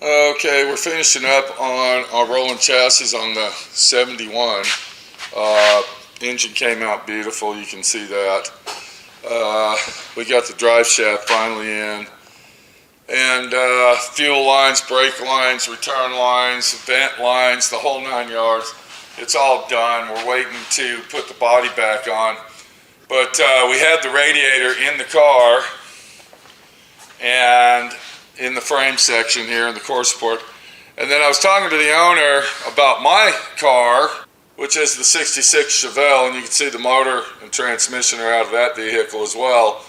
Okay, we're finishing up on our rolling chassis on the 71. Engine came out beautiful, you can see that. We got the drive shaft finally in. And fuel lines, brake lines, return lines, vent lines, the whole 9 yards. It's all done. We're waiting to put the body back on. But we had the radiator in the car and in the frame section here in the core support. And then I was talking to the owner about my car, which is the 66 Chevelle, and you can see the motor and transmission are out of that vehicle as well.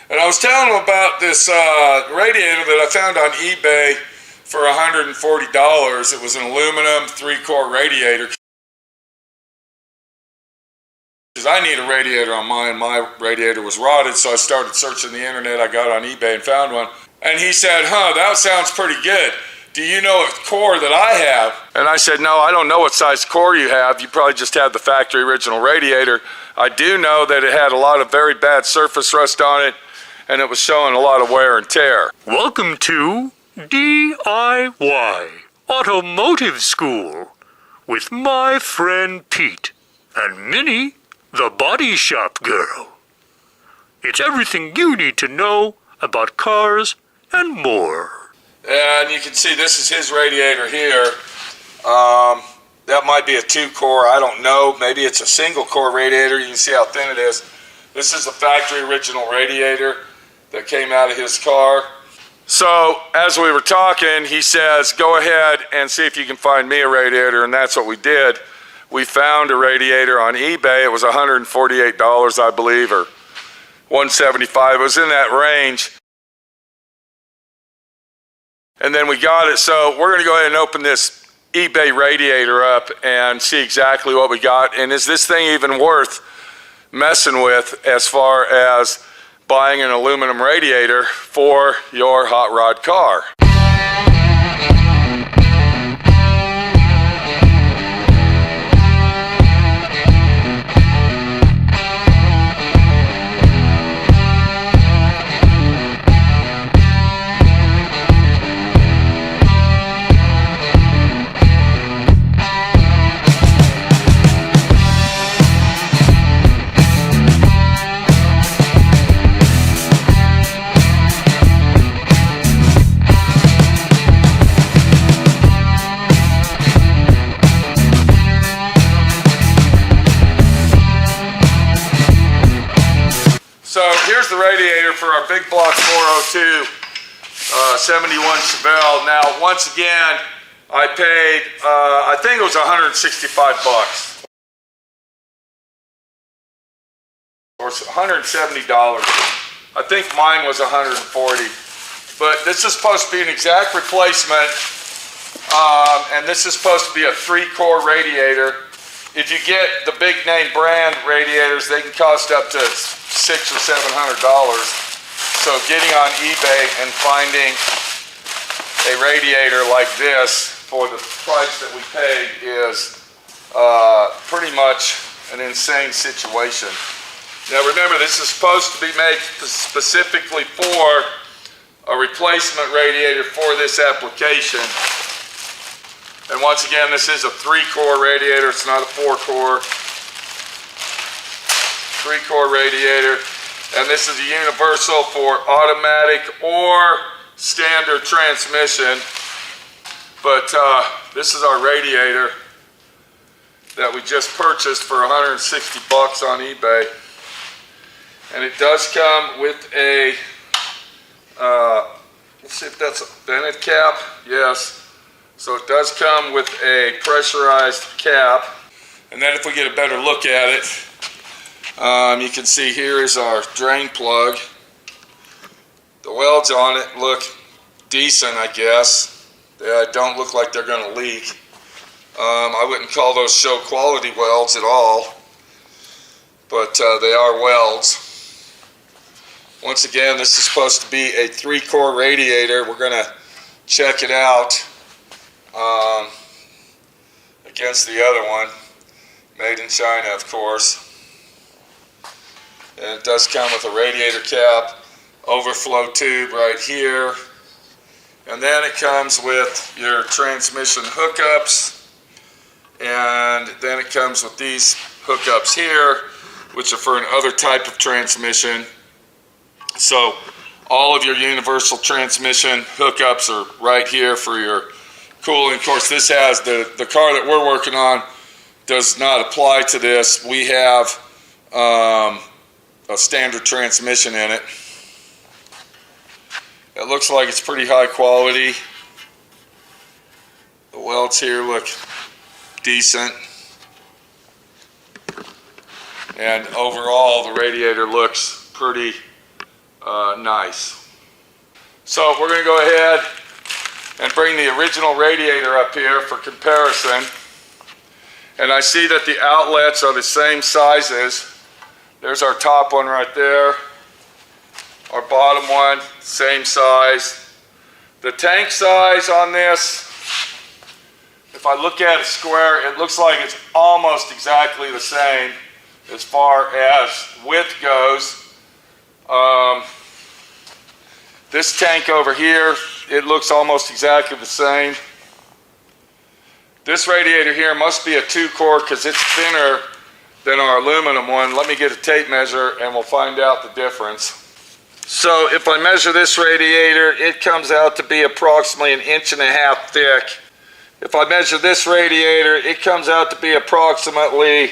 And I was telling him about this radiator that I found on eBay for $140. It was an aluminum 3-core radiator. Because I need a radiator on mine. My radiator was rotted, so I started searching the internet. I got on eBay and found one. And he said, that sounds pretty good. Do you know what core that I have? And I said, no, I don't know what size core you have. You probably just have the factory original radiator. I do know that it had a lot of very bad surface rust on it, and it was showing a lot of wear and tear. Welcome to D.I.Y. Automotive School with my friend Pete and Minnie, the body shop girl. It's everything you need to know about cars and more. And you can see this is his radiator here. That might be a 2-core, I don't know. Maybe it's a single core radiator. You can see how thin it is. This is a factory original radiator that came out of his car. So as we were talking, he says, go ahead and see if you can find me a radiator, and that's what we did. We found a radiator on eBay. It was $148, I believe, or $175. It was in that range. And then we got it. So we're going to go ahead and open this eBay radiator up and see exactly what we got. And is this thing even worth messing with as far as buying an aluminum radiator for your hot rod car? So here's the radiator for our big block 402 71 Chevelle. Now, once again, I paid, I think it was $165. Or $170. I think mine was $140. But this is supposed to be an exact replacement, and this is supposed to be a 3-core radiator. If you get the big name brand radiators, they can cost up to $600 or $700. So getting on eBay and finding a radiator like this for the price that we paid is pretty much an insane situation. Now remember, this is supposed to be made specifically for a replacement radiator for this application. And once again, this is a 3-core radiator, it's not a 4-core. 3-core radiator, and this is a universal for automatic or standard transmission. But this is our radiator that we just purchased for $160 on eBay. And it does come with a, let's see if that's a vented cap. Yes. So it does come with a pressurized cap. And then if we get a better look at it, you can see here is our drain plug. The welds on it look decent, I guess. They don't look like they're going to leak. I wouldn't call those show quality welds at all, but they are welds. Once again, this is supposed to be a 3-core radiator. We're going to check it out against the other one, made in China, of course. And it does come with a radiator cap, overflow tube right here, And then it comes with your transmission hookups, and then it comes with these hookups here, which are for another type of transmission. So all of your universal transmission hookups are right here for your cooling. Of course, this has the car that we're working on does not apply to this. We have a standard transmission in it. It looks like it's pretty high quality. The welds here look decent. And overall, the radiator looks pretty nice. So we're going to go ahead and bring the original radiator up here for comparison. And I see that the outlets are the same sizes. There's our top one right there. Our bottom one, same size. The tank size on this, if I look at it square, it looks like it's almost exactly the same as far as width goes. This tank over here, it looks almost exactly the same. This radiator here must be a 2-core because it's thinner than our aluminum one. Let me get a tape measure and we'll find out the difference. So if I measure this radiator, it comes out to be approximately 1.5 inches thick. If I measure this radiator, it comes out to be approximately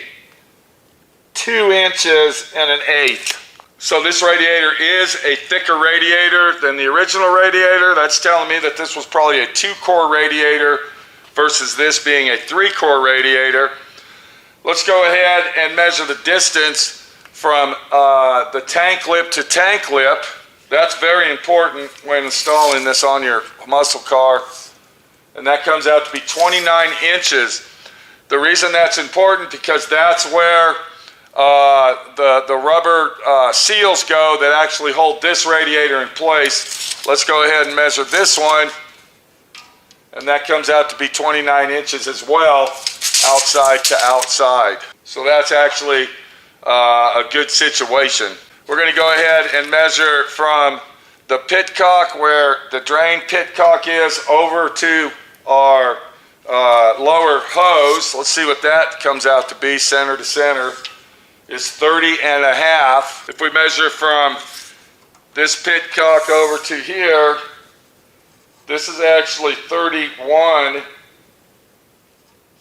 2 inches and 1/8. So this radiator is a thicker radiator than the original radiator. That's telling me that this was probably a 2-core radiator versus this being a 3-core radiator. Let's go ahead and measure the distance from the tank lip to tank lip. That's very important when installing this on your muscle car. And that comes out to be 29 inches. The reason that's important because that's where the rubber seals go that actually hold this radiator in place. Let's go ahead and measure this one. And that comes out to be 29 inches as well, outside to outside. So that's actually a good situation. We're going to go ahead and measure from the pitcock where the drain pitcock is over to our lower hose. Let's see what that comes out to be. Center to center is 30.5. If we measure from this pitcock over to here, this is actually 31.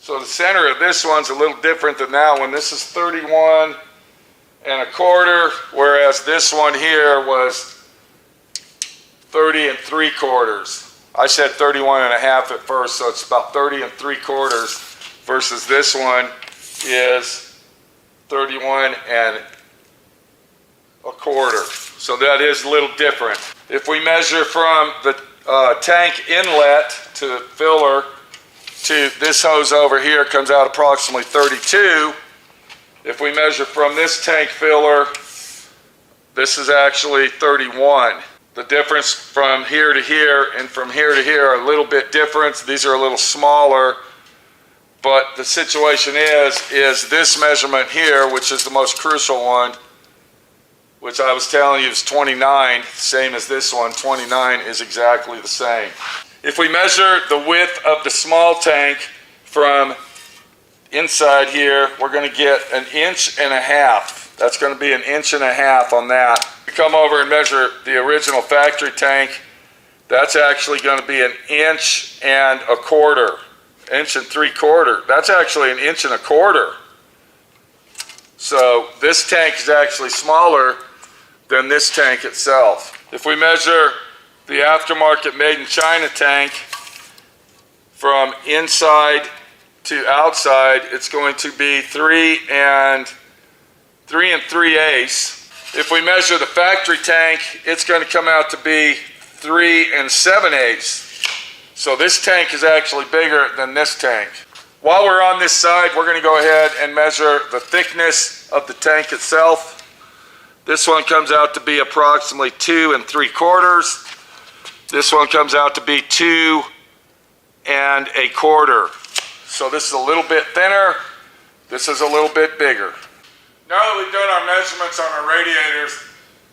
So the center of this one's a little different than that one. This is 31.25, whereas this one here was 30.75. I said 31.5 at first, so it's about 30.75 versus this one is 31.25. So that is a little different. If we measure from the tank inlet to filler to this hose over here, comes out approximately 32. If we measure from this tank filler, this is actually 31. The difference from here to here and from here to here are a little bit different. These are a little smaller, but the situation is this measurement here, which is the most crucial one, which I was telling you is 29, same as this one. 29 is exactly the same. If we measure the width of the small tank from inside here, we're going to get 1.5 inches. That's going to be 1.5 inches on that. We come over and measure the original factory tank. That's actually going to be 1.25 inches. 1.75 inches. That's actually 1.25 inches. So this tank is actually smaller than this tank itself. If we measure the aftermarket made in China tank from inside to outside, it's going to be 3 3/8. If we measure the factory tank, it's going to come out to be 3 7/8. So this tank is actually bigger than this tank. While we're on this side, we're going to go ahead and measure the thickness of the tank itself. This one comes out to be approximately 2 3/4. This one comes out to be 2 1/4. So this is a little bit thinner. This is a little bit bigger. Now that we've done our measurements on our radiators,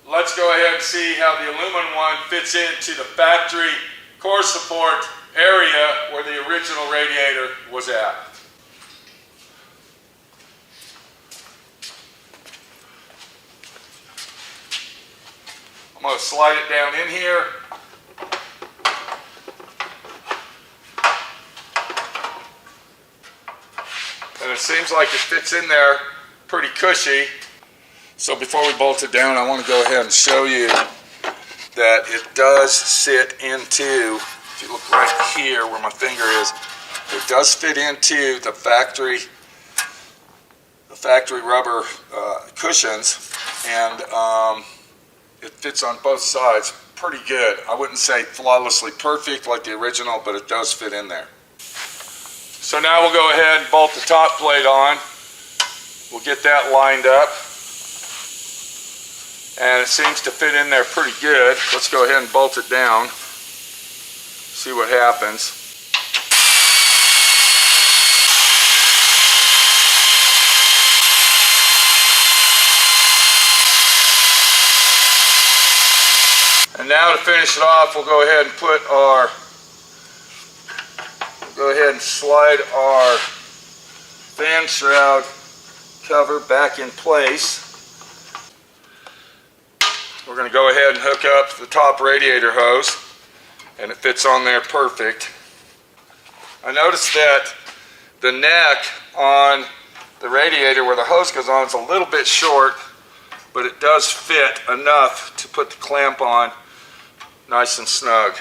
let's go ahead and see how the aluminum one fits into the factory core support area where the original radiator was at. I'm going to slide it down in here. And it seems like it fits in there pretty cushy. So before we bolt it down, I want to go ahead and show you that it does sit into, if you look right here where my finger is, it does fit into the factory rubber cushions, and it fits on both sides pretty good. I wouldn't say flawlessly perfect like the original, but it does fit in there. So now we'll go ahead and bolt the top plate on. We'll get that lined up. And it seems to fit in there pretty good. Let's go ahead and bolt it down. See what happens. And now to finish it off, we'll go ahead and slide our fan shroud cover back in place. We're going to go ahead and hook up the top radiator hose, and it fits on there perfect. I noticed that the neck on the radiator where the hose goes on is a little bit short, but it does fit enough to put the clamp on nice and snug.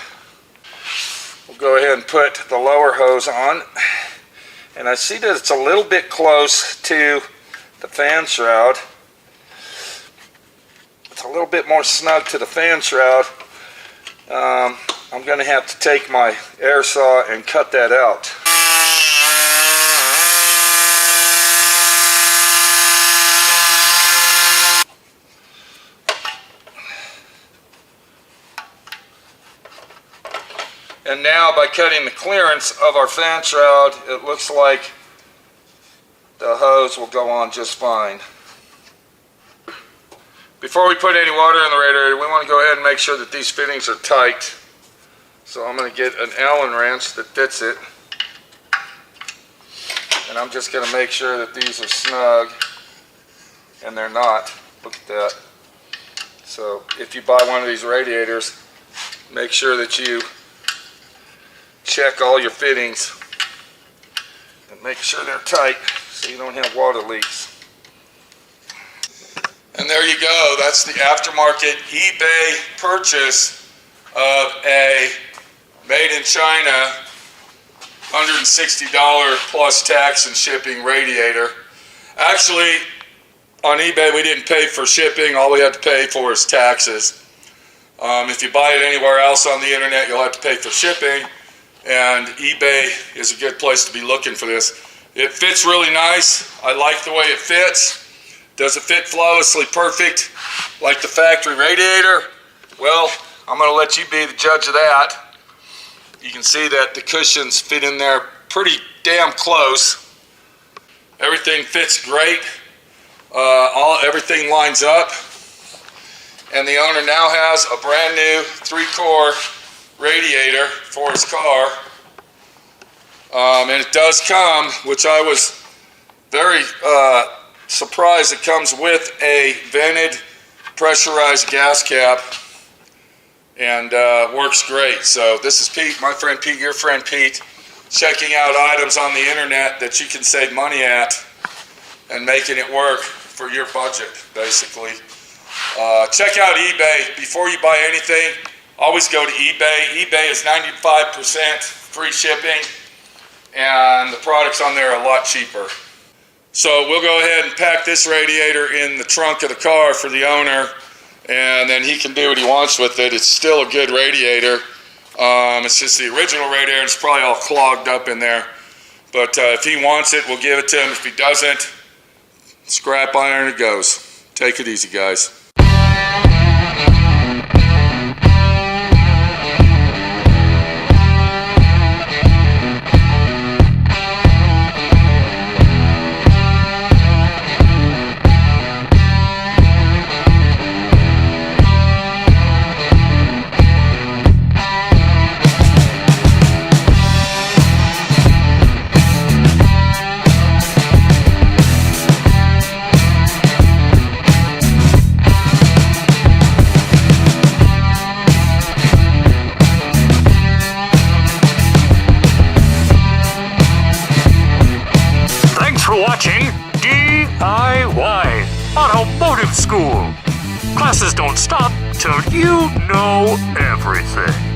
We'll go ahead and put the lower hose on, and I see that it's a little bit close to the fan shroud. It's a little bit more snug to the fan shroud. I'm going to have to take my air saw and cut that out. And now by cutting the clearance of our fan shroud, it looks like the hose will go on just fine. Before we put any water in the radiator, we want to go ahead and make sure that these fittings are tight. So I'm going to get an Allen wrench that fits it. And I'm just going to make sure that these are snug. And they're not. Look at that. So if you buy one of these radiators, make sure that you check all your fittings and make sure they're tight so you don't have water leaks. And there you go. That's the aftermarket eBay purchase of a made in China $160 plus tax and shipping radiator. Actually, on eBay we didn't pay for shipping. All we had to pay for is taxes. If you buy it anywhere else on the internet, you'll have to pay for shipping, and eBay is a good place to be looking for this. It fits really nice. I like the way it fits. Does it fit flawlessly perfect like the factory radiator? Well, I'm going to let you be the judge of that. You can see that the cushions fit in there pretty damn close. Everything fits great. Everything lines up. And the owner now has a brand new 3-core radiator for his car. And it does come, which I was very surprised, it comes with a vented pressurized gas cap, and works great. So this is Pete, my friend Pete, your friend Pete, checking out items on the internet that you can save money at and making it work for your budget, basically. Check out eBay. Before you buy anything, always go to eBay. eBay is 95% free shipping, and the products on there are a lot cheaper. So we'll go ahead and pack this radiator in the trunk of the car for the owner, and then he can do what he wants with it. It's still a good radiator. It's just the original radiator, and it's probably all clogged up in there. But if he wants it, we'll give it to him. If he doesn't, scrap iron it goes. Take it easy, guys. Automotive School. Classes don't stop till you know everything.